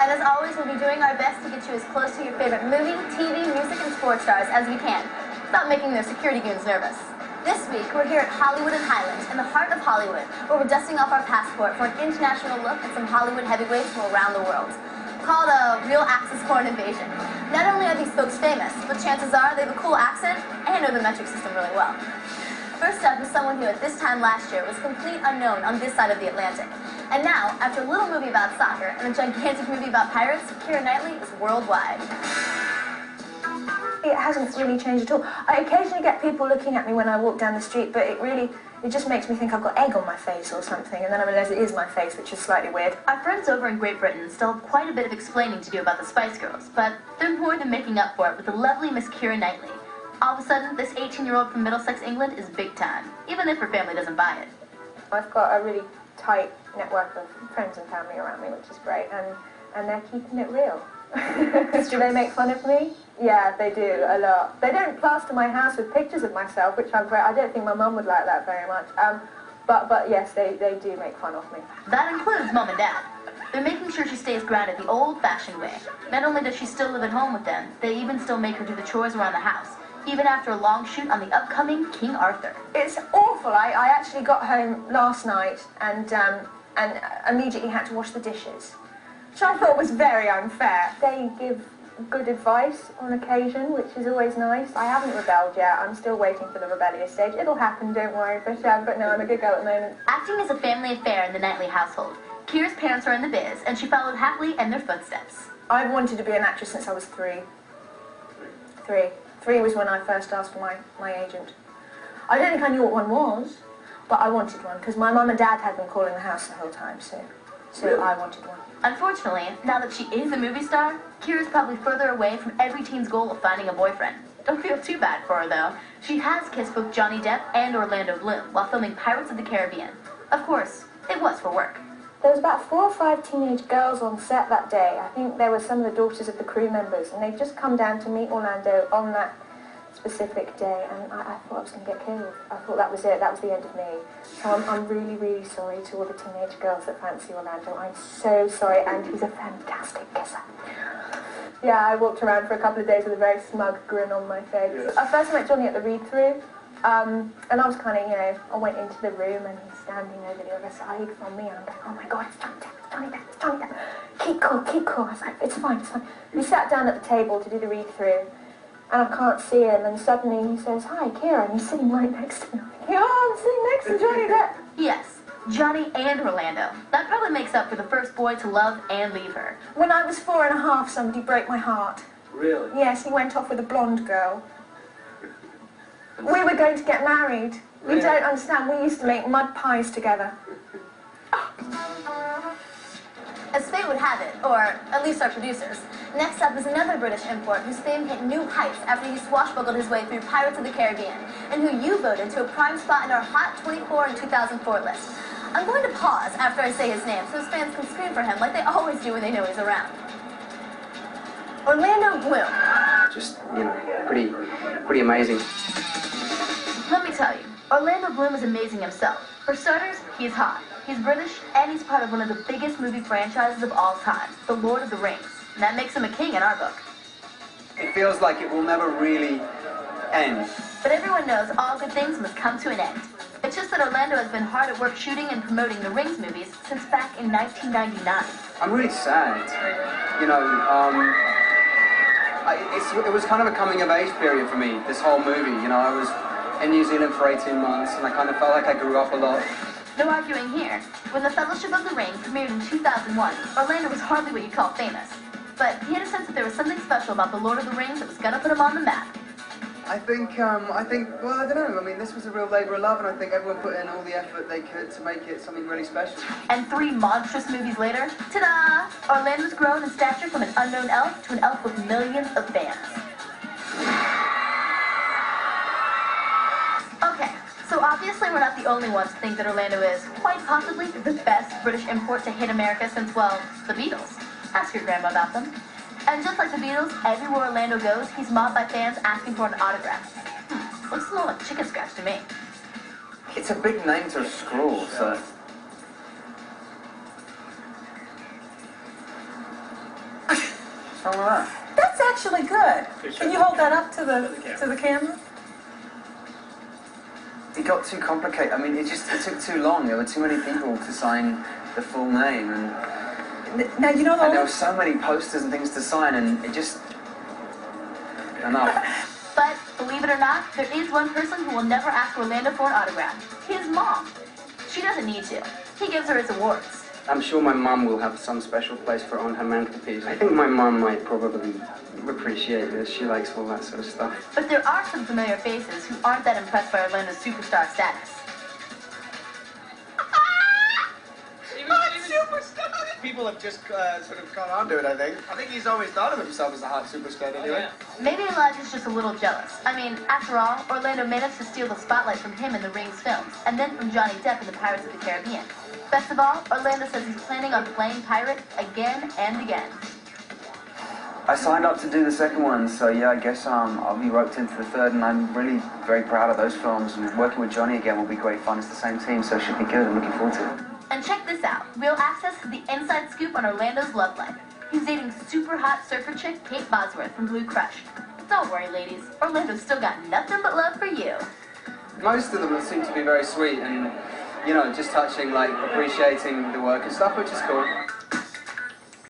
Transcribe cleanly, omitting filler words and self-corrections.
And as always, we'll be doing our best to get you as close to your favorite movie, TV, music, and sports stars as we can, without making their security goons nervous. This week, we're here at Hollywood and Highland, in the heart of Hollywood, where we're dusting off our passport for an international look at some Hollywood heavyweights from around the world. Called a real Axis foreign invasion. Not only are these folks famous, but chances are they have a cool accent and know the metric system really well. First up is someone who at this time last year was a complete unknown on this side of the Atlantic. And now, after a little movie about soccer and a gigantic movie about pirates, Keira Knightley is worldwide. It hasn't really changed at all. I occasionally get people looking at me when I walk down the street, but it just makes me think I've got egg on my face or something, and then I realise it is my face, which is slightly weird. Our friends over in Great Britain still have quite a bit of explaining to do about the Spice Girls, but they're more than making up for it with the lovely Miss Keira Knightley. All of a sudden, this 18-year-old from Middlesex, England is big time, even if her family doesn't buy it. I've got a really tight network of friends and family around me, which is great, and they're keeping it real. Do they make fun of me? Yeah, they do, a lot. They don't plaster my house with pictures of myself, which I don't think my mum would like that very much. But yes, they do make fun of me. That includes Mum and Dad. They're making sure she stays grounded the old-fashioned way. Not only does she still live at home with them, they even still make her do the chores around the house, even after a long shoot on the upcoming King Arthur. It's awful. I actually got home last night and immediately had to wash the dishes, which I thought was very unfair. They give good advice on occasion, which is always nice. I haven't rebelled yet. I'm still waiting for the rebellious stage. It'll happen, don't worry. But no, I'm a good girl at the moment. Acting is a family affair in the Knightley household. Keira's parents are in the biz, and she followed happily in their footsteps. I've wanted to be an actress since I was 3. 3 was when I first asked for my agent. I don't think I knew what one was, but I wanted one, because my mum and dad had been calling the house the whole time, so really? I wanted one. Unfortunately, now that she is a movie star, Keira's probably further away from every teen's goal of finding a boyfriend. Don't feel too bad for her, though. She has kissed both Johnny Depp and Orlando Bloom while filming Pirates of the Caribbean. Of course, it was for work. There was about 4 or 5 teenage girls on set that day. I think there were some of the daughters of the crew members, and they'd just come down to meet Orlando on that specific day, and I thought I was going to get killed. I thought that was it, that was the end of me. So I'm really, really sorry to all the teenage girls that fancy Orlando. I'm so sorry, and he's a fantastic kisser. Yeah, I walked around for a couple of days with a very smug grin on my face. Yeah. I first met Johnny at the read-through, and I was kind of, I went into the room, and he's standing over the other side from me, and I'm like, oh my God, it's Johnny Depp, it's Johnny Depp, it's Johnny Depp. Keep cool, keep cool. I was like, it's fine, it's fine. We sat down at the table to do the read-through, and I can't see him, and suddenly he says, hi, Keira, and he's sitting right next to me. I'm thinking, oh, I'm sitting next to Johnny Depp. Yes, Johnny and Orlando. That probably makes up for the first boy to love and leave her. When I was 4 and a half, somebody broke my heart. Really? Yes, he went off with a blonde girl. We were going to get married. Really? You don't understand, we used to make mud pies together. As fate would have it, or at least our producers, next up is another British import whose fame hit new heights after he swashbuckled his way through Pirates of the Caribbean, and who you voted to a prime spot in our Hot 24 in 2004 list. I'm going to pause after I say his name so his fans can scream for him like they always do when they know he's around. Orlando Bloom. Just, pretty amazing. Let me tell you, Orlando Bloom is amazing himself. For starters, he's hot. He's British, and he's part of one of the biggest movie franchises of all time, The Lord of the Rings. And that makes him a king in our book. It feels like it will never really end. But everyone knows all good things must come to an end. It's just that Orlando has been hard at work shooting and promoting the Rings movies since back in 1999. I'm really sad. It was kind of a coming-of-age period for me, this whole movie. I was in New Zealand for 18 months, and I kind of felt like I grew up a lot. No arguing here. When The Fellowship of the Ring premiered in 2001, Orlando was hardly what you'd call famous. But he had a sense that there was something special about The Lord of the Rings that was gonna put him on the map. I think, well, I don't know. I mean, this was a real labour of love, and I think everyone put in all the effort they could to make it something really special. And 3 monstrous movies later, ta-da! Orlando's grown in stature from an unknown elf to an elf with millions of fans. Okay, so obviously we're not the only ones to think that Orlando is, quite possibly, the best British import to hit America since, well, the Beatles. Ask your grandma about them. And just like the Beatles, everywhere Orlando goes, he's mobbed by fans asking for an autograph. Looks a little like chicken scratch to me. It's a big name to scroll, so... What's wrong with that? That's actually good. Can you hold that up to the camera? It got too complicated. I mean, it took too long. There were too many people to sign the full name, and Now you know and there were so many posters and things to sign, and it just enough. But believe it or not, there is one person who will never ask Orlando for an autograph. His mom. She doesn't need to. He gives her his awards. I'm sure my mum will have some special place for it on her mantelpiece. I think my mum might probably appreciate this. She likes all that sort of stuff. But there are some familiar faces who aren't that impressed by Orlando's superstar status. People have just sort of caught on to it, I think. I think he's always thought of himself as a hot superstar anyway. Maybe Elijah's just a little jealous. I mean, after all, Orlando managed to steal the spotlight from him in the Rings films, and then from Johnny Depp in the Pirates of the Caribbean. Best of all, Orlando says he's planning on playing pirate again and again. I signed up to do the second one, so yeah, I guess I'll be roped into the third, and I'm really very proud of those films. And working with Johnny again will be great fun. It's the same team, so it should be good. I'm looking forward to it. And check this out, real access to the inside scoop on Orlando's love life. He's dating super hot surfer chick Kate Bosworth from Blue Crush. Don't worry, ladies, Orlando's still got nothing but love for you. Most of them seem to be very sweet and, you know, just touching, like appreciating the work and stuff, which is cool.